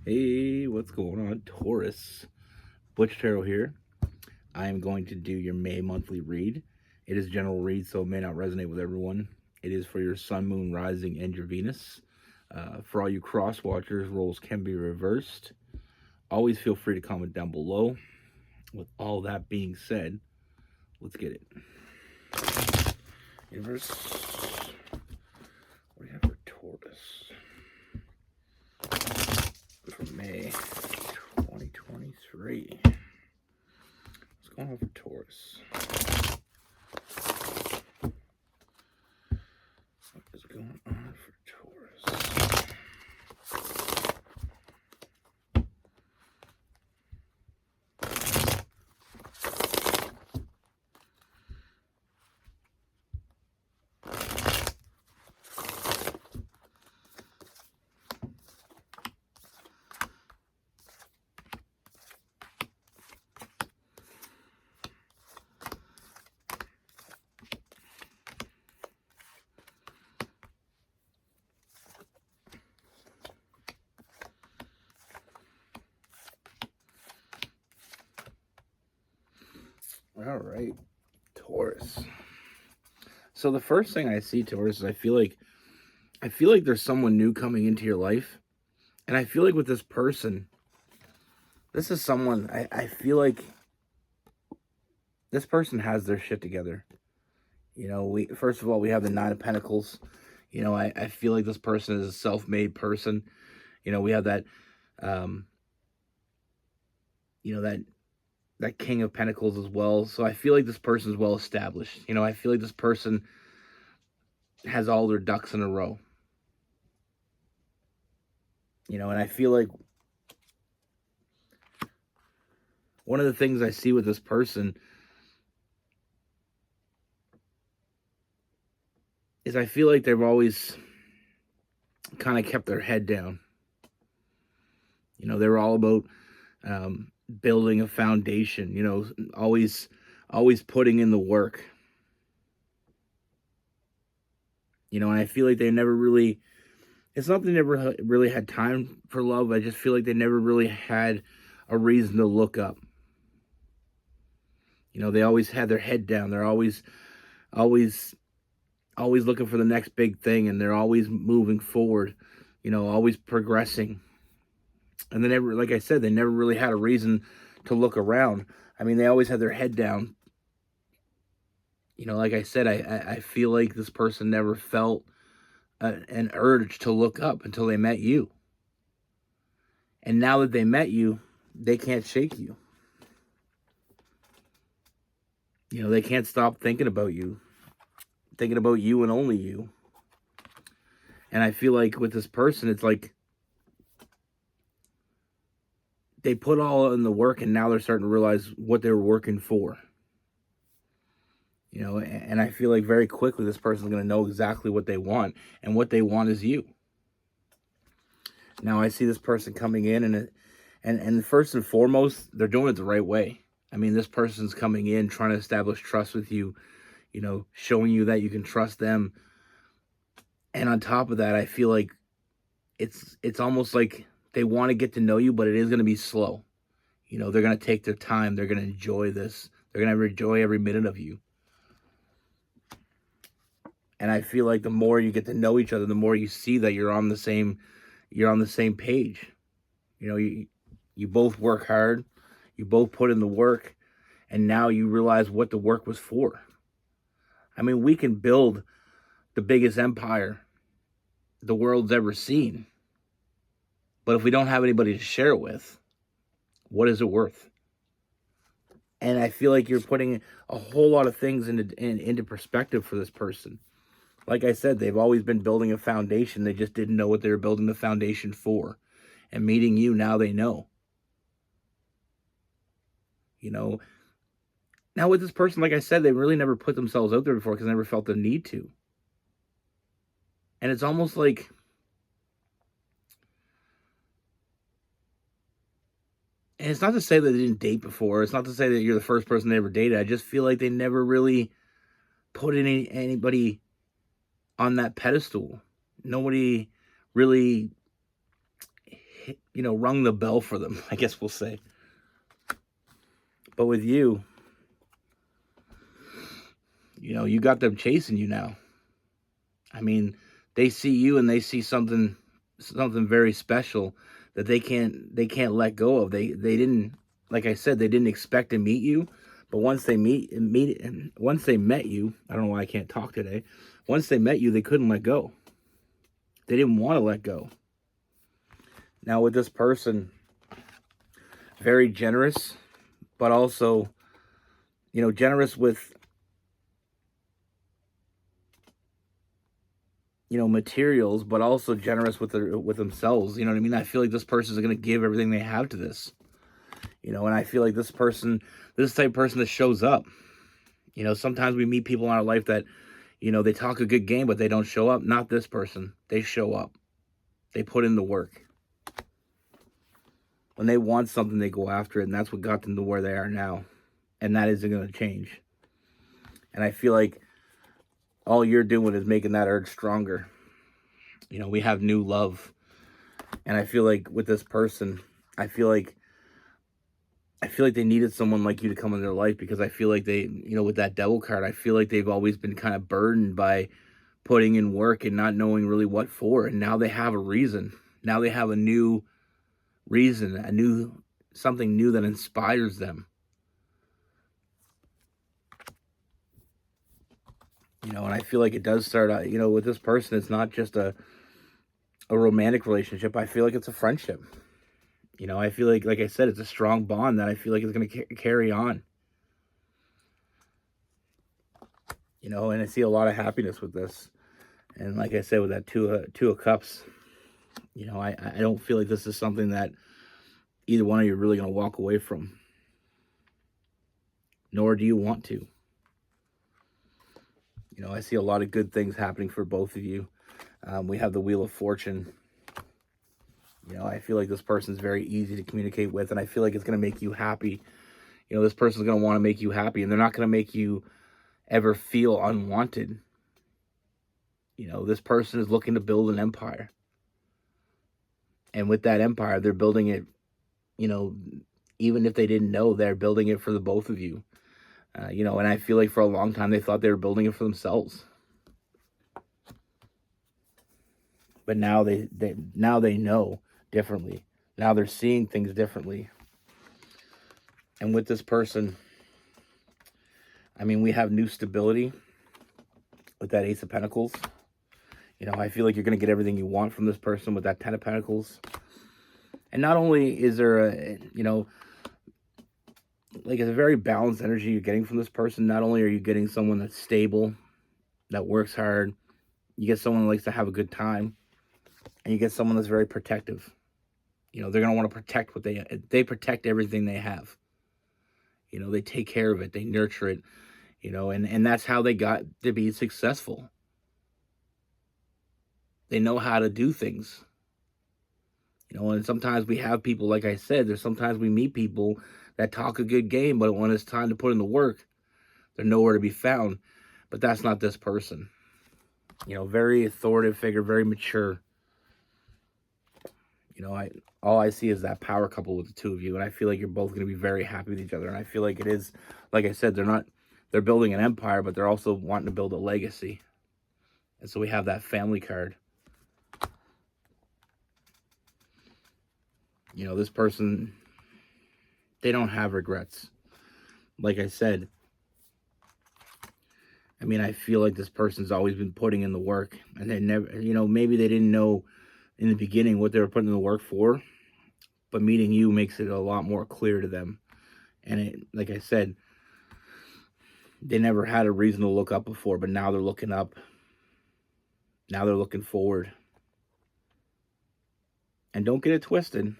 Hey, what's going on, Taurus? Butch here. I am going to do your May monthly read. It is general read, so it may not resonate with everyone. It is for your Sun, Moon, Rising, and your Venus. For all you cross watchers, roles can be reversed. Always feel free to comment down below. With all that being said, let's get it. Universe, what do you have for Taurus for May 2023? What's going on for Taurus? What is going on for Taurus? All right, Taurus. So the first thing I see, Taurus, is I feel like there's someone new coming into your life, and I feel like with this person, this is someone I feel like this person has their shit together. You know, we first of all we have the Nine of Pentacles. You know, I feel like this person is a self-made person. You know, we have that, you know, that King of Pentacles as well. So I feel like this person is well established. You know, I feel like this person has all their ducks in a row. You know, and I feel like one of the things I see with this person is I feel like they've always kind of kept their head down. You know, they were all about building a foundation, you know, always putting in the work. You know, and I feel like they never really, it's not they never really had time for love. I just feel like they never really had a reason to look up. You know, they always had their head down. They're always looking for the next big thing, and they're always moving forward, you know, always progressing. And they never, like I said, they never really had a reason to look around. I mean, they always had their head down. You know, like I said, I feel like this person never felt an urge to look up until they met you. And now that they met you, they can't shake you. You know, they can't stop thinking about you and only you. And I feel like with this person, it's like they put all in the work, and now they're starting to realize what they were working for. You know, and I feel like very quickly this person's going to know exactly what they want, and what they want is you. Now I see this person coming in, and first and foremost, they're doing it the right way. I mean, this person's coming in trying to establish trust with you, you know, showing you that you can trust them. And on top of that, I feel like it's almost like they want to get to know you, but it is going to be slow. You know, they're going to take their time. They're going to enjoy this. They're going to enjoy every minute of you. And I feel like the more you get to know each other, the more you see that you're on the same page. You know, you both work hard, you both put in the work, and now you realize what the work was for. I mean, we can build the biggest empire the world's ever seen, but if we don't have anybody to share it with, what is it worth? And I feel like you're putting a whole lot of things into perspective for this person. Like I said, they've always been building a foundation. They just didn't know what they were building the foundation for. And meeting you, now they know. You know, now with this person, like I said, they really never put themselves out there before because they never felt the need to. And it's almost like, and it's not to say that they didn't date before. It's not to say that you're the first person they ever dated. I just feel like they never really put anybody on that pedestal. Nobody really rung the bell for them, I guess we'll say. But with you, you got them chasing you now. I mean, they see you and they see something very special that they can't let go of. They didn't, like I said, they didn't expect to meet you, but once they met you, I don't know why I can't talk today. Once they met you, they couldn't let go. They didn't want to let go. Now with this person, very generous, but also, generous with, materials, but also generous with themselves. You know what I mean? I feel like this person is going to give everything they have to this. And I feel like this type of person that shows up. Sometimes we meet people in our life that, they talk a good game, but they don't show up. Not this person. They show up. They put in the work. When they want something, they go after it, and that's what got them to where they are now. And that isn't going to change. And I feel like all you're doing is making that urge stronger. We have new love. And I feel like with this person, I feel like they needed someone like you to come in their life, because I feel like they, with that devil card, I feel like they've always been kind of burdened by putting in work and not knowing really what for. And now they have a reason. Now they have a new reason, something new that inspires them. And I feel like it does start out, with this person, it's not just a romantic relationship. I feel like it's a friendship. I feel like I said, it's a strong bond that I feel like is going to carry on. And I see a lot of happiness with this. And like I said, with that two of cups, I don't feel like this is something that either one of you are really going to walk away from. Nor do you want to. I see a lot of good things happening for both of you. We have the Wheel of Fortune. I feel like this person's very easy to communicate with, and I feel like it's going to make you happy. This person's going to want to make you happy, and they're not going to make you ever feel unwanted. This person is looking to build an empire. And with that empire, they're building it, even if they didn't know, they're building it for the both of you. And I feel like for a long time they thought they were building it for themselves. But now they know differently. Now they're seeing things differently. And with this person, we have new stability with that Ace of Pentacles. I feel like you're going to get everything you want from this person with that Ten of Pentacles. And not only is there it's a very balanced energy you're getting from this person. Not only are you getting someone that's stable, that works hard, you get someone who likes to have a good time, and you get someone that's very protective. They're going to want to protect what they protect everything they have. They take care of it, they nurture it, and that's how they got to be successful. They know how to do things. And sometimes we have people, like I said, sometimes we meet people that talk a good game, but when it's time to put in the work, they're nowhere to be found. But that's not this person. Very authoritative figure, very mature. All I see is that power couple with the two of you, and I feel like you're both going to be very happy with each other. And I feel like it is, like I said, they're building an empire, but they're also wanting to build a legacy. And so we have that family card. This person, they don't have regrets. Like I said, I feel like this person's always been putting in the work, and they never, maybe they didn't know in the beginning what they were putting in the work for, but meeting you makes it a lot more clear to them. And like I said, they never had a reason to look up before, but now they're looking up. Now they're looking forward. And don't get it twisted.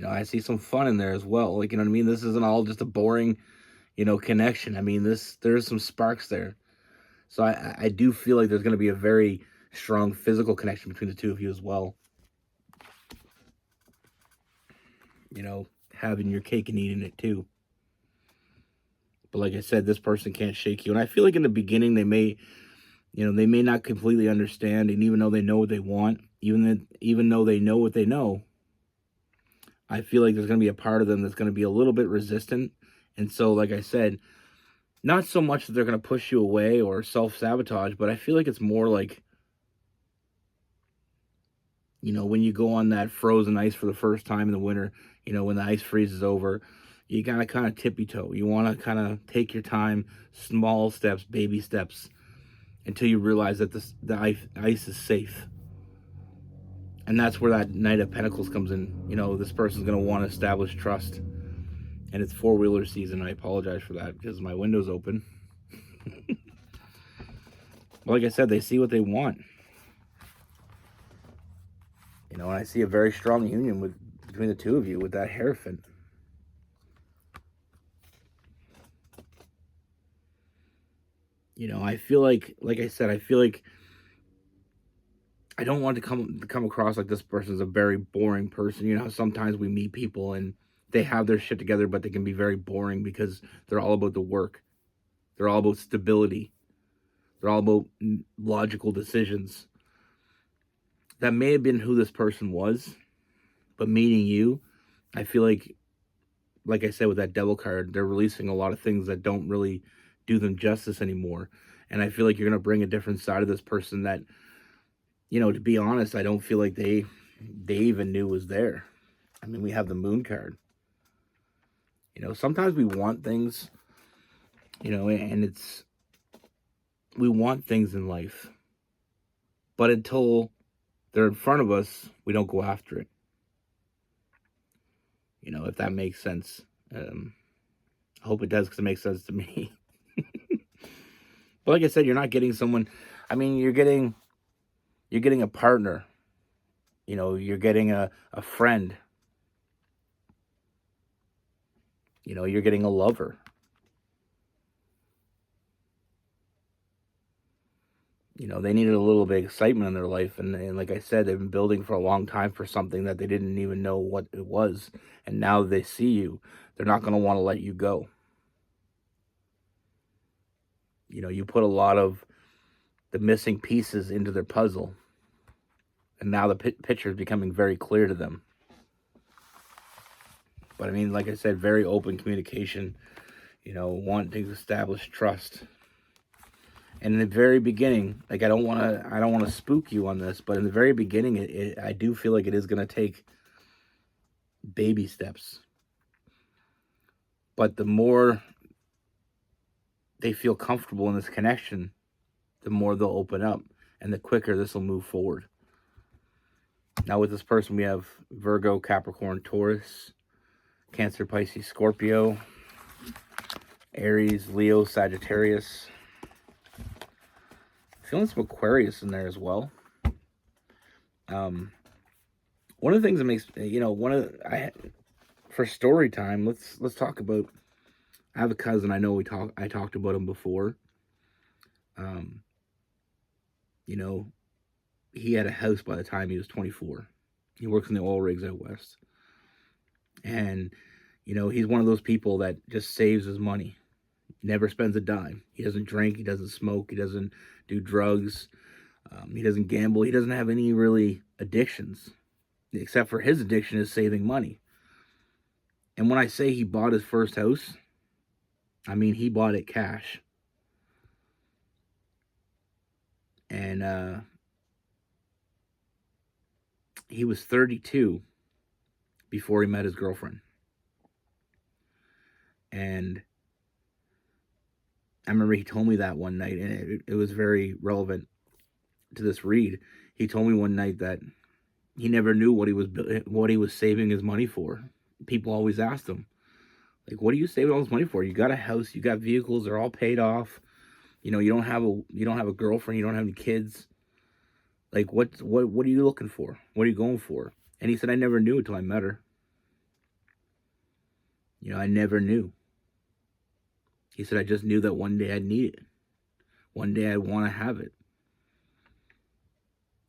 I see some fun in there as well. This isn't all just a boring, connection. There's some sparks there. So I do feel like there's going to be a very strong physical connection between the two of you as well. Having your cake and eating it too. But like I said, this person can't shake you. And I feel like in the beginning they may not completely understand. And even though they know what they want, even though they know what they know, I feel like there's going to be a part of them that's going to be a little bit resistant. And so, like I said, not so much that they're going to push you away or self-sabotage, but I feel like it's more like, when you go on that frozen ice for the first time in the winter, when the ice freezes over, you gotta kind of tippy toe. You want to kind of take your time, small steps, baby steps, until you realize that the ice is safe. And that's where that Knight of Pentacles comes in. This person's going to want to establish trust. And it's four-wheeler season. I apologize for that because my window's open. Like I said, they see what they want. And I see a very strong union between the two of you with that Hierophant. I feel like I said, I feel like I don't want to come across like this person's a very boring person. Sometimes we meet people and they have their shit together, but they can be very boring because they're all about the work. They're all about stability. They're all about logical decisions. That may have been who this person was, but meeting you, I feel like I said with that Devil card, they're releasing a lot of things that don't really do them justice anymore. And I feel like you're going to bring a different side of this person that, to be honest, I don't feel like they even knew was there. I mean, we have the Moon card. Sometimes we want things, and we want things in life. But until they're in front of us, we don't go after it. If that makes sense. I hope it does, because it makes sense to me. But like I said, you're not getting someone. I mean, you're getting a partner. You're getting a friend. You're getting a lover. They needed a little bit of excitement in their life. And like I said, they've been building for a long time for something that they didn't even know what it was. And now they see you. They're not going to want to let you go. You put a lot of the missing pieces into their puzzle. And now the picture is becoming very clear to them. But I mean, like I said, very open communication, wanting to establish trust. And in the very beginning, like I don't want to spook you on this, but in the very beginning, I do feel like it is going to take baby steps. But the more they feel comfortable in this connection, the more they'll open up, and the quicker this will move forward. Now with this person, we have Virgo, Capricorn, Taurus, Cancer, Pisces, Scorpio, Aries, Leo, Sagittarius. Feeling some Aquarius in there as well. One of the things that makes, for story time, let's talk about, I have a cousin, I talked about him before. He had a house by the time he was 24. He works in the oil rigs out west. And, he's one of those people that just saves his money. Never spends a dime. He doesn't drink. He doesn't smoke. He doesn't do drugs. He doesn't gamble. He doesn't have any really addictions, except for his addiction is saving money. And when I say he bought his first house, I mean he bought it cash. And he was 32 before he met his girlfriend. And I remember he told me that one night, and it was very relevant to this read. He told me one night that he never knew what he was saving his money for. People always asked him, like, what are you saving all this money for? You got a house, you got vehicles, they're all paid off. You don't have a girlfriend, you don't have any kids. Like, what are you looking for? What are you going for? And he said, I never knew until I met her. I never knew. He said, I just knew that one day I'd need it. One day I'd want to have it.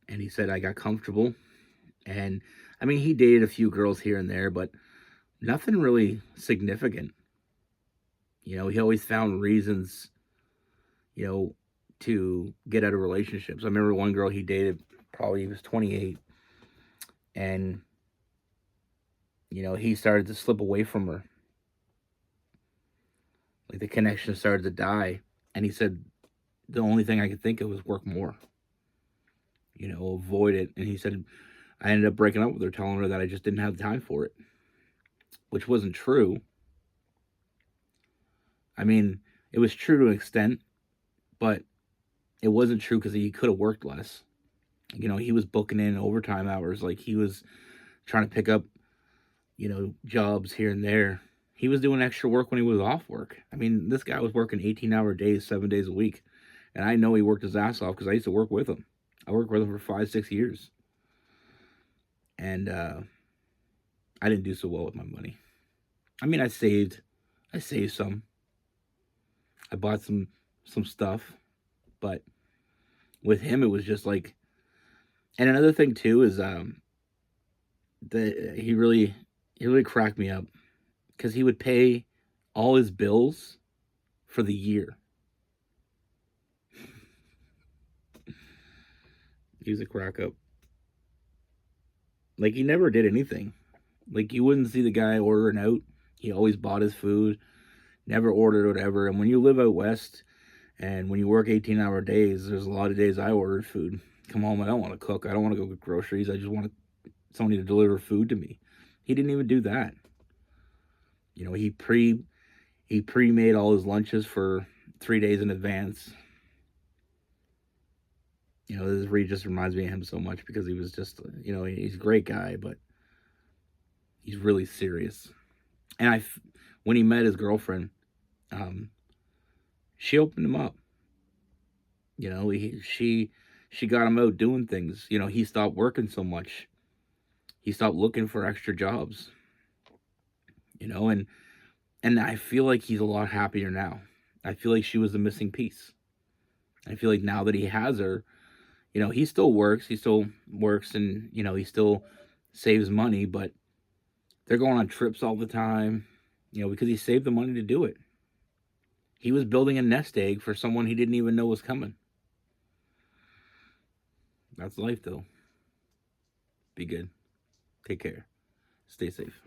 And he said, I got comfortable. And, I mean, he dated a few girls here and there, but nothing really significant. He always found reasons, to get out of relationships. I remember one girl he dated, Probably he was 28, and he started to slip away from her. Like the connection started to die, and he said the only thing I could think of was work more. Avoid it. And he said I ended up breaking up with her, telling her that I just didn't have time for it, which wasn't true. I mean, it was true to an extent, but it wasn't true because he could have worked less. He was booking in overtime hours. Like he was trying to pick up, jobs here and there. He was doing extra work when he was off work. I mean, this guy was working 18-hour days, 7 days a week. And I know he worked his ass off because I used to work with him. I worked with him for 5-6 years. And I didn't do so well with my money. I mean, I saved some. I bought some stuff, but with him it was just like. And another thing too is that he really cracked me up because he would pay all his bills for the year. He was a crack up. Like he never did anything. Like you wouldn't see the guy ordering out. He always bought his food, never ordered whatever. And when you live out west and when you work 18-hour days, there's a lot of days I ordered food. Come home, I don't want to cook. I don't want to go get groceries. I just want somebody to deliver food to me. He didn't even do that. He pre-made all his lunches for 3 days in advance. This really just reminds me of him so much because he was just, he's a great guy, but he's really serious. And when he met his girlfriend, she opened him up. She got him out doing things. He stopped working so much. He stopped looking for extra jobs. And I feel like he's a lot happier now. I feel like she was the missing piece. I feel like now that he has her, he still works. He still works and, he still saves money, but they're going on trips all the time, because he saved the money to do it. He was building a nest egg for someone he didn't even know was coming. That's life, though. Be good. Take care. Stay safe.